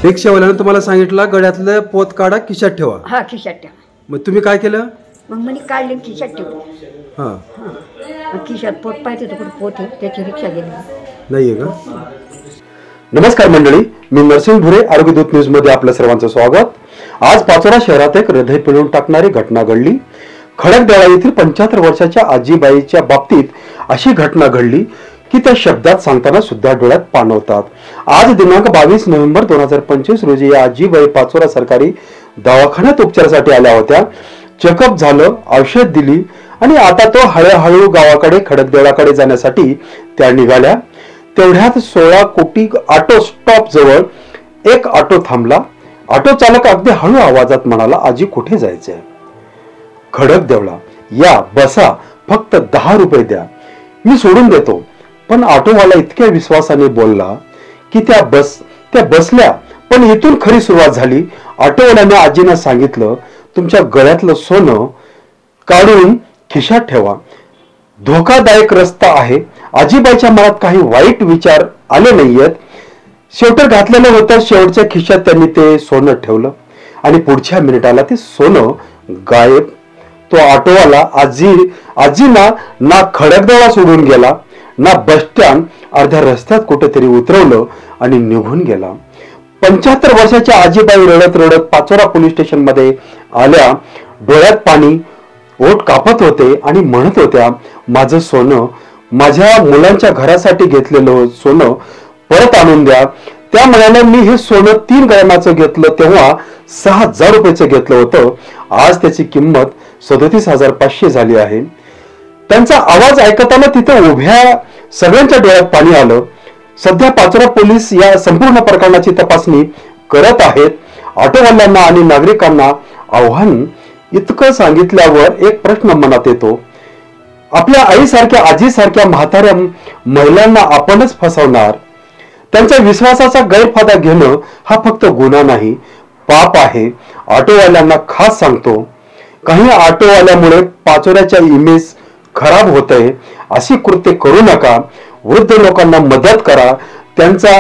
रिक्षावाल्यानं तुम्हाला सांगितलं गड्यातलं पोत काढा खिशात ठेवा. हा खिशात ठेवा. मग तुम्ही काय केलं? मग म्हणे काढले खिशात ठेवू. हां खिशात पोत पाहिजे तर पोत आहे त्याची रिक्षा गेली नाहीये का? नमस्कार मंडळी, मी नरसिंह भुरे, आरोग्य दूत न्यूज मध्ये आपलं सर्वांचं स्वागत. आज पाचोरा शहरात एक हृदय पिळून टाकणारी घटना घडली. खडकदेवळा येथील 75 वर्षाच्या आजीबाईच्या बाबतीत अशी घटना घडली की त्या शब्दात सांगताना सुद्धा डोळ्यात पाणवतात. आज दिनांक 22 नोव्हेंबर 2025 रोजी या आजीबाई पाचोरा सरकारी दवाखान्यात उपचारासाठी आल्या होत्या. चेकअप झालं, औषध दिली आणि आता तो हळूहळू गावाकडे खडकदेवळाकडे जाण्यासाठी त्या निघाल्या. तेवढ्यात 16 कोटी ऑटो स्टॉप जवळ एक ऑटो थांबला. ऑटो चालक अगदी हळू आवाजात म्हणाला, आजी कुठे जायचंय? खडकदेवळा. या बसा, फक्त 10 रुपये द्या, मी सोडून देतो. पण ऑटोवाला इतक्या विश्वासाने बोलला की त्या बसल्या. पण इथून खरी सुरुवात झाली. ऑटोवाल्याने आजींना सांगितलं, तुमच्या गळ्यातलं सोनं काढून खिशात ठेवा, धोकादायक रस्ता आहे. आजीबाईच्या मनात काही वाईट विचार आले नाहीयेत. स्वेटर घातलेलं होतं, शेवटच्या खिशात त्यांनी ते सोनं ठेवलं आणि पुढच्या मिनिटाला ते सोनं गायब. तो ऑटोवाला आजींना ना खडकदेवळा सोडून गेला, ना बस स्टँड, अर्ध्या रस्त्यात कुठेतरी उतरवलं आणि निघून गेला. 75 वर्षाच्या आजीबाई रडत रडत पाचोरा पोलीस स्टेशन मध्ये आल्या. डोळ्यात पाणी, ओठ कापत होते आणि म्हणत होत्या, माझं सोनं, माझ्या मुलांच्या घरासाठी घेतलेलं सोनं परत आणून द्या. त्या म्हणाल्या, मी हे सोनं 3 ग्रॅमाचं घेतलं तेव्हा 6000 रुपयाचं घेतलं होतं. आज त्याची किंमत 37500 झाली आहे. त्यांचा आवाज ऐकताना तिथे उभ्या सगळ्यांच्या डोळ्यात पाणी आलं. सध्या पाचोरा पोलीस या संपूर्ण प्रकरणाची तपासणी करत आहेत. ऑटोवाल्यांना आणि नागरिकांना आव्हान इतकं सांगितल्यावर एक प्रश्न मनात येतो, आपल्या आईसारख्या, आजीसारख्या म्हाताऱ्या महिलांना आपणच फसवणार? त्यांच्या विश्वासाचा गैरफायदा घेणं हा फक्त गुन्हा नाही, पाप आहे. ऑटोवाल्यांना खास सांगतो, काही ऑटोवाल्यामुळे पाचोऱ्याच्या इमेज खराब होतंय. अशी कृत्य करू नका. वृद्ध लोकांना मदत करा, त्यांचा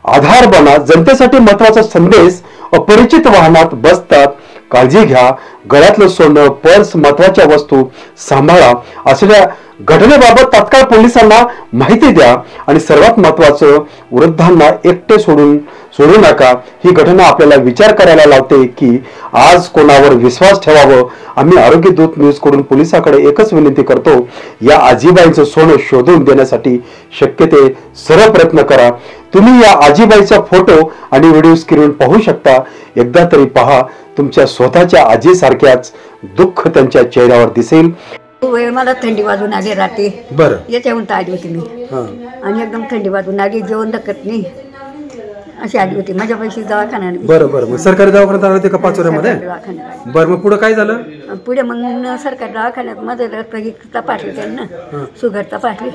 आधार बना. जनतेसाठी महत्वाचा संदेश. अपरिचित वाहनात बसतात, काळजी घ्या. गळ्यातलं सोनं, पर्स, महत्वाच्या वस्तू सांभाळा. अशा घटनेबाबत तात्काळ पोलिसांना माहिती द्या आणि सर्वात महत्वाचं, वृद्धांना एकटे सोडू नका. ही घटना आपल्याला विचार करायला लावते की आज कोणावर विश्वास ठेवावं. आम्ही आरोग्य दूत न्यूज कडून पोलिसांकडे एकच विनंती करतो, या आजीबाईंचं सोनं शोधून देण्यासाठी शक्य ते सर्व प्रयत्न करा. तुम्ही या आजीबाईचा फोटो आणि व्हिडिओ स्क्रीन पाहू शकता. एकदा तरी पहा, तुमच्या स्वतःच्या आजीसारख्याच दुःख त्यांच्या चेहऱ्यावर दिसेल. मला थंडी वाजून आली रात्री. बरं, याच्याहून आली होती मी आणि एकदम थंडी वाजून आली, जेवण दखत नाही अशी आली होती. माझ्या पैसे दवाखान्यात. बरं बरं. मग सरकारी दवाखान्यात आले होते का पाचोऱ्यामध्ये? बरं, मग पुढे काय झालं? पुढे मग सरकारी दवाखान्यात माझं तपासली त्यांना, शुगर तपासली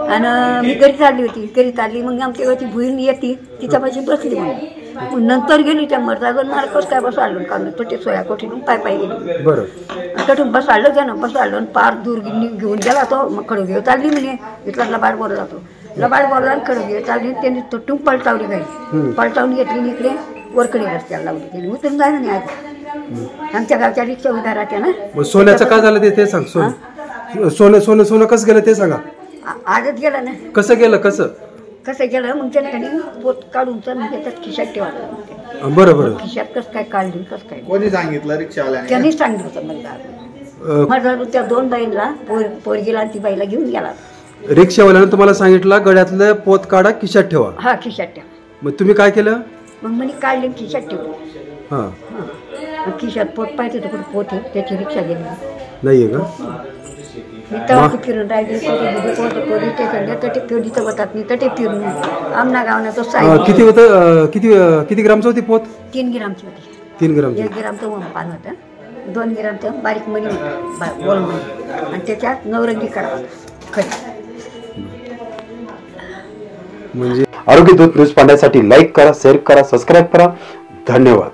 आणि मी घरी चालली होती. घरी चालली मग आमच्या गावची बहीण येते, तिच्या पाशी बसली. मग नंतर गेली त्या मरजागून मला कसं काय बसाडलं, कारण तो सोया कोठीतून पाय गेली. बरं, तटून बसाडलं त्यानं, बसाडलं पार दूर घेऊन गेला तो. मग खडू घेऊ चालली म्हणे, इथला लबाड बोलला तो. लबाड बोलला आणि खडू घेऊ चालली. त्यांनी तटून पलटावली काही, पलटावून घेतली इकडे वरकडे रस्त्याला लावली. त्यांनी उतरून जाय म्हणे. आज आमच्या गावच्या रिक्षा उद्या राहत्या ना. सोन्याचं काय झालं ते सांग. सोनं कसं गेलं ते सांगा. आजच गेलं ना. कसं गेलं? कसं गेलं? मग त्याने पोत काढून त्याच्यात खिशात ठेवा. बरं बरं. खिशात कसं काय काढली, कसं काय कोणी सांगितलं? रिक्षावाल्याने. त्यांनीच सांगितलं होतं मला. माझा त्या 2 बाईंना पोरगीला आणि ती बाईला घेऊन गेला. रिक्षावाल्यानं तुम्हाला सांगितलं गळ्यातलं पोत काढा खिशात ठेवा. हा खिशात ठेवा. मग तुम्ही काय केलं? मग म्हणे काढले खिशात ठेवलं. हा खिशात पोत पाहिजे तर कुठे पोत आहे त्याची रिक्षा गेली नाहीये का? मी तेव्हा फिरून राहिली. पोलीस स्टेशनला तटे फिरलीचं होतात मी, तटे फिरून आमना गावना तो किती होतं? किती ग्रामचं होती पोत? 3 ग्रामची होती. 3 ग्राम. 1 ग्रामचं पान होतं, 2 ग्रामचं बारीक मणी होतं, गोल मणी, आणि त्याच्यात नवरंगी कडा होता खरी. म्हणजे आरोग्य दूत न्यूज पाहण्यासाठी लाईक करा, शेअर करा, सबस्क्राईब करा. धन्यवाद.